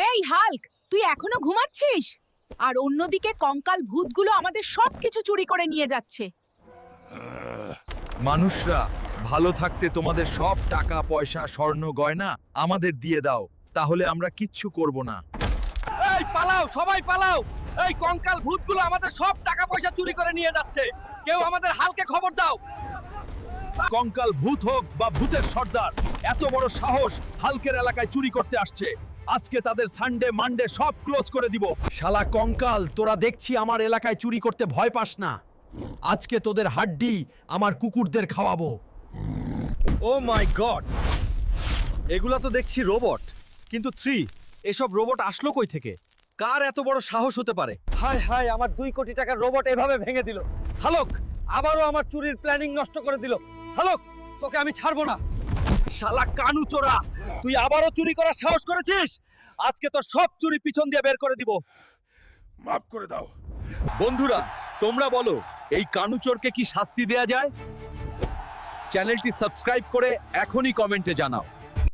এই হাল্ক, তুই এখনো ঘুমাচ্ছিস? আর অন্যদিকে কঙ্কাল ভূতগুলো আমাদের সবকিছু চুরি করে নিয়ে যাচ্ছে। মানুষরা, ভালো থাকতে তোমাদের সব টাকা পয়সা স্বর্ণ গয়না আমাদের দিয়ে দাও, তাহলে আমরা কিচ্ছু করব না। এই পালাও, সবাই পালাও! এই কঙ্কাল ভূতগুলো আমাদের সব টাকা পয়সা চুরি করে নিয়ে যাচ্ছে। কেউ আমাদের হালকে খবর দাও। কঙ্কাল ভূত হোক বা ভূতের সর্দার, এত বড় সাহস হালকের এলাকায় চুরি করতে আসছে। আজকে তাদের সানডে মানডে সব ক্লোজ করে দিব। শালা কঙ্কাল, তোরা দেখছি আমার এলাকায় চুরি করতে ভয় পাস না। আজকে তোদের হাড্ডি আমার কুকুরদের খাওয়াবো। ও মাই গড, এগুলা তো দেখছি রোবট, কিন্তু এসব রোবট আসলো কই থেকে? কার এত বড় সাহস হতে পারে? হায় হায়, আমার 2 কোটি টাকার রোবট এভাবে ভেঙে দিল। হালক আবারও আমার চুরির প্ল্যানিং নষ্ট করে দিল। হালক, তোকে আমি ছাড়বো না। শালা কানু চোরা, তুই আবারও চুরি করার সাহস করেছিস? আজকে তোর সব চুরি পিছন দিয়ে বের করে দিব। মাফ করে দাও। বন্ধুরা, তোমরা বলো, এই কানুচোরকে কি শাস্তি দেয়া যায়? চ্যানেলটি সাবস্ক্রাইব করে এখনই কমেন্টে জানাও।